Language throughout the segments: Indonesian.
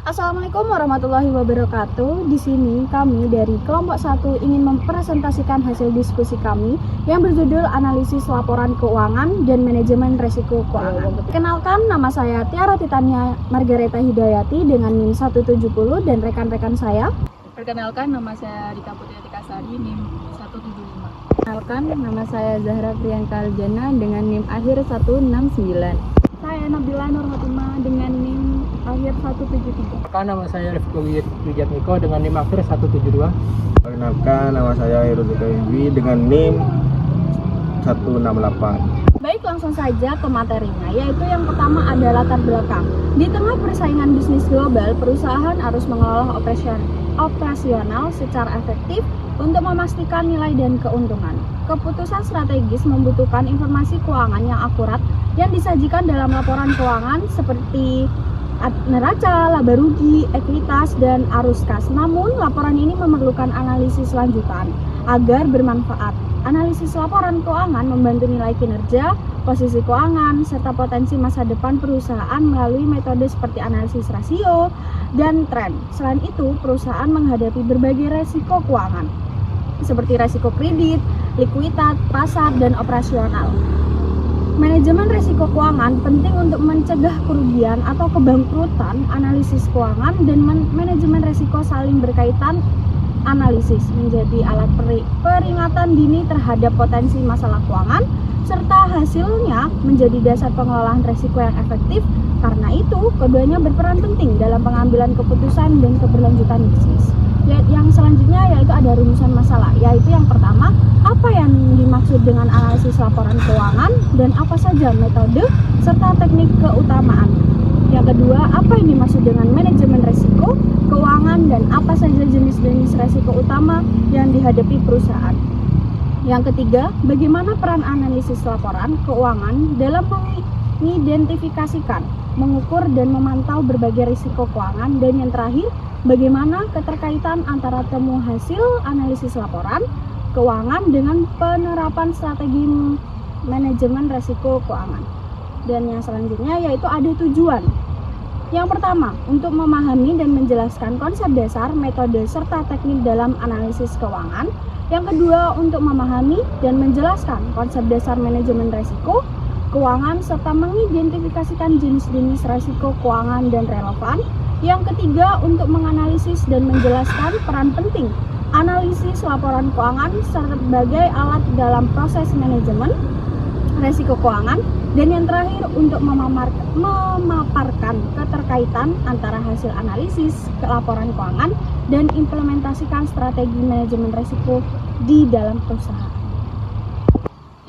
Assalamualaikum warahmatullahi wabarakatuh. Di sini kami dari kelompok 1 ingin mempresentasikan hasil diskusi kami yang berjudul Analisis Laporan Keuangan dan Manajemen Resiko Keuangan. Kenalkan, nama saya Tiara Titania Margareta Hidayati dengan NIM 170 dan rekan-rekan saya. Perkenalkan, nama saya Rika Putri Tikasari, NIM 175. Perkenalkan, nama saya Zahra Priyanka Aljana dengan NIM akhir 169. Saya Nabila Nurhatimah dengan NIM akhir 173. Perkenalkan, nama saya Rifko Wijatmiko dengan NIM akhir 172. Perkenalkan, nama saya Irul Wibi dengan NIM 168. Baik, langsung saja ke materinya, yaitu yang pertama ada latar belakang. Di tengah persaingan bisnis global, perusahaan harus mengelola operasional secara efektif untuk memastikan nilai dan keuntungan. Keputusan strategis membutuhkan informasi keuangan yang akurat yang disajikan dalam laporan keuangan seperti neraca, laba rugi, ekuitas, dan arus kas. Namun, laporan ini memerlukan analisis lanjutan agar bermanfaat. Analisis laporan keuangan membantu nilai kinerja, posisi keuangan, serta potensi masa depan perusahaan melalui metode seperti analisis rasio dan tren. Selain itu, perusahaan menghadapi berbagai resiko keuangan, seperti resiko kredit, likuiditas, pasar, dan operasional. Manajemen resiko keuangan penting untuk mencegah kerugian atau kebangkrutan. Analisis keuangan dan manajemen resiko saling berkaitan. Analisis menjadi alat peringatan dini terhadap potensi masalah keuangan, serta hasilnya menjadi dasar pengelolaan resiko yang efektif. Karena itu, keduanya berperan penting dalam pengambilan keputusan dan keberlanjutan bisnis. Yang selanjutnya yaitu ada rumusan masalah, yaitu yang pertama, apa yang dimaksud dengan analisis laporan keuangan dan apa saja metode serta teknik keutamaan. Yang kedua, apa yang dimaksud dengan manajemen resiko keuangan dan apa saja jenis-jenis resiko utama yang dihadapi perusahaan. Yang ketiga, bagaimana peran analisis laporan keuangan dalam mengidentifikasikan, mengukur dan memantau berbagai risiko keuangan. Dan yang terakhir, bagaimana keterkaitan antara temu hasil analisis laporan keuangan dengan penerapan strategi manajemen risiko keuangan. Dan yang selanjutnya yaitu ada tujuan. Yang pertama, untuk memahami dan menjelaskan konsep dasar, metode, serta teknik dalam analisis keuangan. Yang kedua, untuk memahami dan menjelaskan konsep dasar manajemen risiko keuangan serta mengidentifikasikan jenis-jenis risiko keuangan dan relevan. Yang ketiga, untuk menganalisis dan menjelaskan peran penting analisis laporan keuangan sebagai alat dalam proses manajemen risiko keuangan. Dan yang terakhir, untuk memaparkan keterkaitan antara hasil analisis laporan keuangan dan implementasikan strategi manajemen risiko di dalam perusahaan.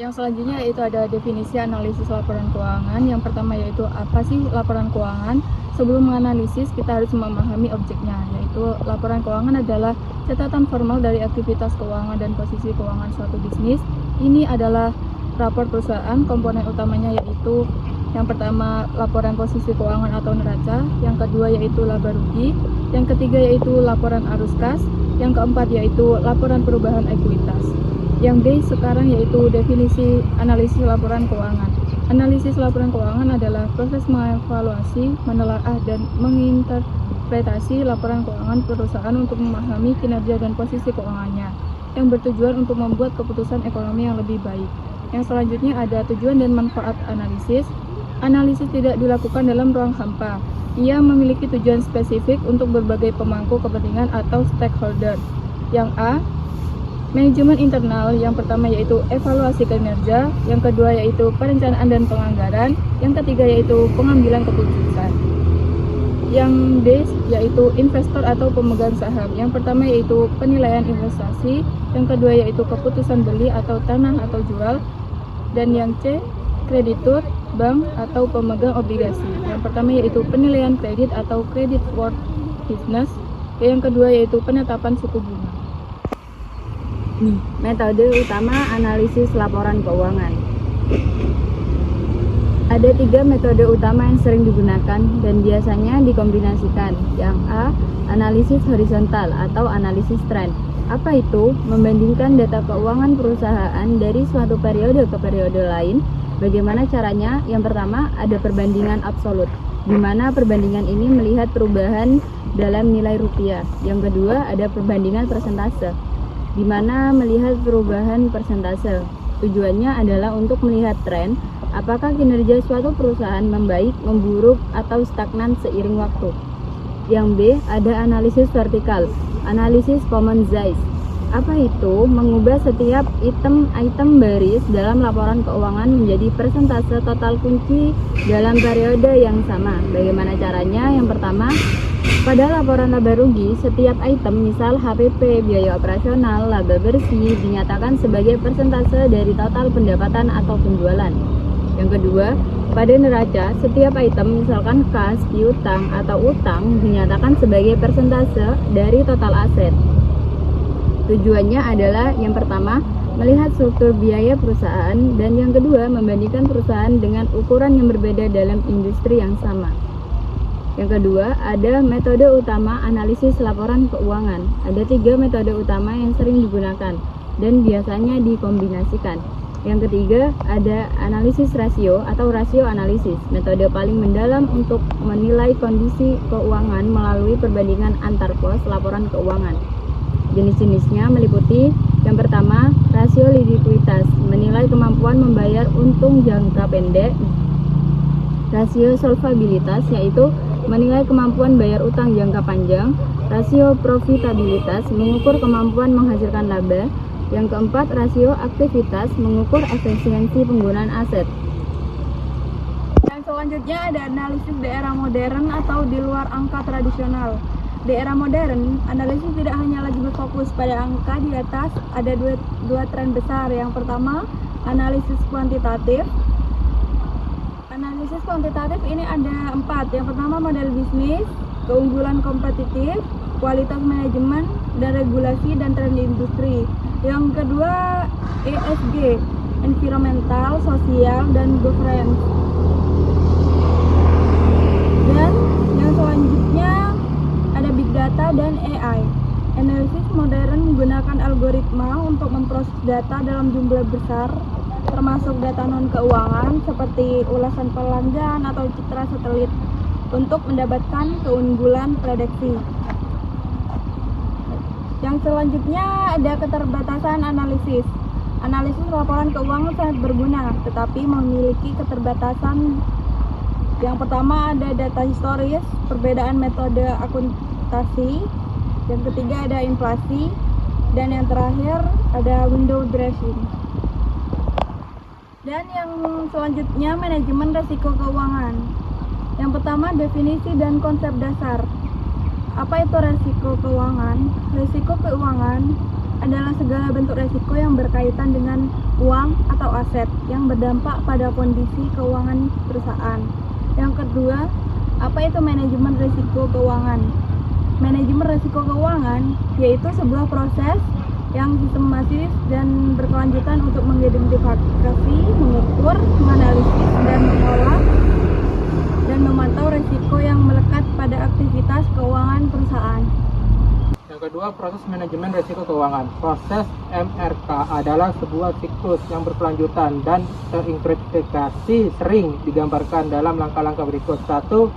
Yang selanjutnya yaitu ada definisi analisis laporan keuangan. Yang pertama yaitu apa sih laporan keuangan? Sebelum menganalisis, kita harus memahami objeknya, yaitu laporan keuangan adalah catatan formal dari aktivitas keuangan dan posisi keuangan suatu bisnis. Ini adalah rapor perusahaan. Komponen utamanya yaitu yang pertama laporan posisi keuangan atau neraca, yang kedua yaitu laba rugi, yang ketiga yaitu laporan arus kas, yang keempat yaitu laporan perubahan ekuitas. Yang D sekarang yaitu definisi analisis laporan keuangan. Analisis laporan keuangan adalah proses mengevaluasi, menelaah, dan menginterpretasi laporan keuangan perusahaan untuk memahami kinerja dan posisi keuangannya, yang bertujuan untuk membuat keputusan ekonomi yang lebih baik. Yang selanjutnya ada tujuan dan manfaat analisis. Analisis tidak dilakukan dalam ruang hampa. Ia memiliki tujuan spesifik untuk berbagai pemangku kepentingan atau stakeholder. Yang A, manajemen internal. Yang pertama yaitu evaluasi kinerja, yang kedua yaitu perencanaan dan penganggaran, yang ketiga yaitu pengambilan keputusan. Yang D yaitu investor atau pemegang saham. Yang pertama yaitu penilaian investasi, yang kedua yaitu keputusan beli atau tanah atau jual, dan yang C kreditur, bank atau pemegang obligasi. Yang pertama yaitu penilaian kredit atau credit worthiness, yang kedua yaitu penetapan suku bunga. Metode utama analisis laporan keuangan. Ada 3 metode utama yang sering digunakan dan biasanya dikombinasikan. Yang A, analisis horizontal atau analisis tren. Apa itu? Membandingkan data keuangan perusahaan dari suatu periode ke periode lain. Bagaimana caranya? Yang pertama, ada perbandingan absolut. di mana perbandingan ini melihat perubahan dalam nilai rupiah. Yang kedua ada perbandingan persentase, di mana melihat perubahan persentase. Tujuannya adalah untuk melihat tren, apakah kinerja suatu perusahaan membaik, memburuk, atau stagnan seiring waktu. Yang B ada analisis vertikal, analisis common size. Apa itu? Mengubah setiap item baris dalam laporan keuangan menjadi persentase total kunci dalam periode yang sama. Bagaimana caranya? Yang pertama, pada laporan laba rugi, setiap item misal HPP, biaya operasional, laba bersih dinyatakan sebagai persentase dari total pendapatan atau penjualan. Yang kedua, pada neraca, setiap item misalkan kas, piutang, atau utang dinyatakan sebagai persentase dari total aset. Tujuannya adalah yang pertama, melihat struktur biaya perusahaan, dan yang kedua, membandingkan perusahaan dengan ukuran yang berbeda dalam industri yang sama. Yang kedua, ada metode utama analisis laporan keuangan. Ada 3 metode utama yang sering digunakan dan biasanya dikombinasikan. Yang ketiga, ada analisis rasio atau rasio analisis, metode paling mendalam untuk menilai kondisi keuangan melalui perbandingan antar pos laporan keuangan. Jenis-jenisnya meliputi yang pertama, rasio likuiditas, menilai kemampuan membayar untung jangka pendek. Rasio solvabilitas, yaitu menilai kemampuan bayar utang jangka panjang. Rasio profitabilitas, mengukur kemampuan menghasilkan laba. Yang keempat, rasio aktivitas, mengukur efisiensi penggunaan aset. Yang selanjutnya ada analisis di era modern atau di luar angka tradisional. Di era modern, analisis tidak hanya lagi berfokus pada angka di atas, ada dua tren besar. Yang pertama, analisis kuantitatif. Analisis kuantitatif ini ada 4. Yang pertama, model bisnis, keunggulan kompetitif, kualitas manajemen, dan regulasi dan tren di industri. Yang kedua, ESG, environmental, sosial, dan governance. Dan yang selanjutnya ada big data dan AI. Analisis modern menggunakan algoritma untuk memproses data dalam jumlah besar, termasuk data non-keuangan seperti ulasan pelanggan atau citra satelit untuk mendapatkan keunggulan prediksi. Yang selanjutnya ada keterbatasan analisis. Analisis laporan keuangan sangat berguna, tetapi memiliki keterbatasan. Yang pertama ada data historis, perbedaan metode akuntasi. Yang ketiga ada inflasi, dan yang terakhir ada window dressing. Dan yang selanjutnya manajemen risiko keuangan. Yang pertama definisi dan konsep dasar. Apa itu risiko keuangan? Risiko keuangan adalah segala bentuk risiko yang berkaitan dengan uang atau aset yang berdampak pada kondisi keuangan perusahaan. Yang kedua, apa itu manajemen risiko keuangan? Manajemen risiko keuangan yaitu sebuah proses yang sistematis dan berkelanjutan untuk mengidentifikasi, mengukur, menganalisis, dan mengolah dan memantau risiko yang melekat pada aktivitas keuangan perusahaan. Yang kedua, proses manajemen risiko keuangan. Proses MRK adalah sebuah siklus yang berkelanjutan dan terintegrasi, sering digambarkan dalam langkah-langkah berikut. 1.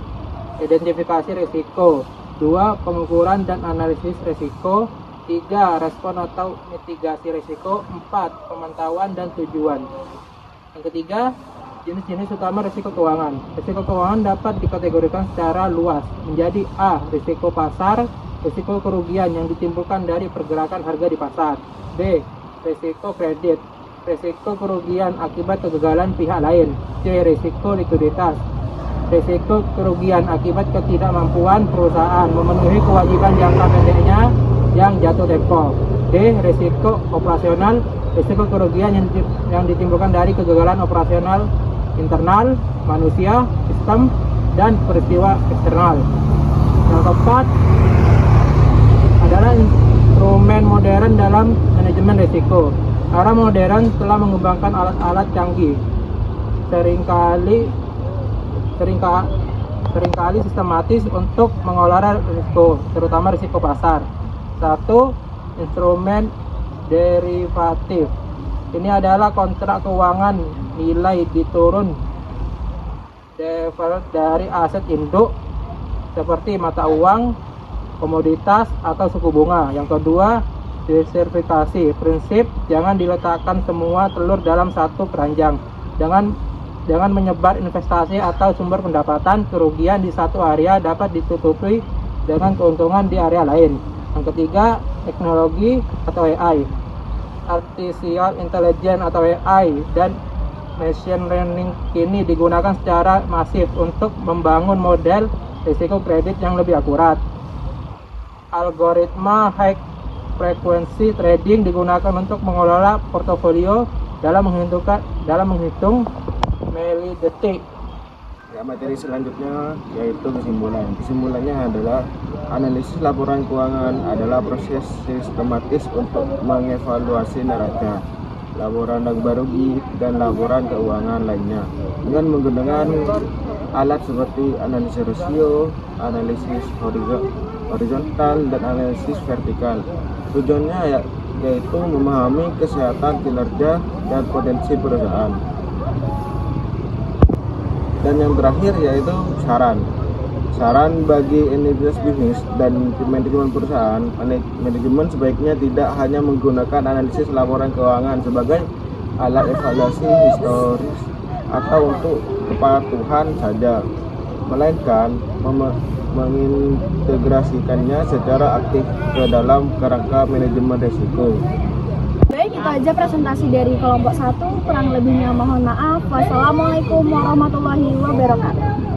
Identifikasi risiko. 2. Pengukuran dan analisis risiko. 3. Respon atau mitigasi risiko. 4. Pemantauan dan tujuan. Yang ketiga, jenis-jenis utama risiko keuangan. Risiko keuangan dapat dikategorikan secara luas menjadi A. Risiko pasar, risiko kerugian yang ditimbulkan dari pergerakan harga di pasar. B. Risiko kredit, risiko kerugian akibat kegagalan pihak lain. C. Risiko likuiditas, risiko kerugian akibat ketidakmampuan perusahaan memenuhi kewajiban jangka pendeknya yang jatuh tempo. D. Risiko operasional, risiko kerugian yang ditimbulkan dari kegagalan operasional internal, manusia, sistem, dan peristiwa eksternal. Yang keempat adalah instrumen modern dalam manajemen risiko. Era modern telah mengembangkan alat-alat canggih, seringkali sistematis untuk mengelola risiko, terutama risiko pasar. 1. Instrumen derivatif. Ini adalah kontrak keuangan nilai diturun develop dari aset induk seperti mata uang, komoditas, atau suku bunga. Yang kedua, diversifikasi. Prinsip jangan diletakkan semua telur dalam satu keranjang. Jangan menyebar investasi atau sumber pendapatan. Kerugian di satu area dapat ditutupi dengan keuntungan di area lain. Yang ketiga, teknologi atau AI. Artificial Intelligence atau AI dan machine learning kini digunakan secara masif untuk membangun model risiko kredit yang lebih akurat. Algoritma high frequency trading digunakan untuk mengelola portofolio dalam menghitung milidetik. Ya, materi selanjutnya yaitu kesimpulan. Kesimpulannya adalah analisis laporan keuangan adalah proses sistematis untuk mengevaluasi neraca, laporan laba rugi, dan laporan keuangan lainnya dengan menggunakan alat seperti analisis rasio, analisis horizontal, dan analisis vertikal. Tujuannya yaitu memahami kesehatan kinerja dan potensi perusahaan. Dan yang terakhir yaitu saran bagi entitas bisnis dan manajemen perusahaan. Manajemen sebaiknya tidak hanya menggunakan analisis laporan keuangan sebagai alat evaluasi historis atau untuk kepatuhan saja, melainkan mengintegrasikannya secara aktif ke dalam kerangka manajemen risiko. Baik, itu aja presentasi dari kelompok 1. Kurang lebihnya mohon maaf. Wassalamualaikum warahmatullahi wabarakatuh.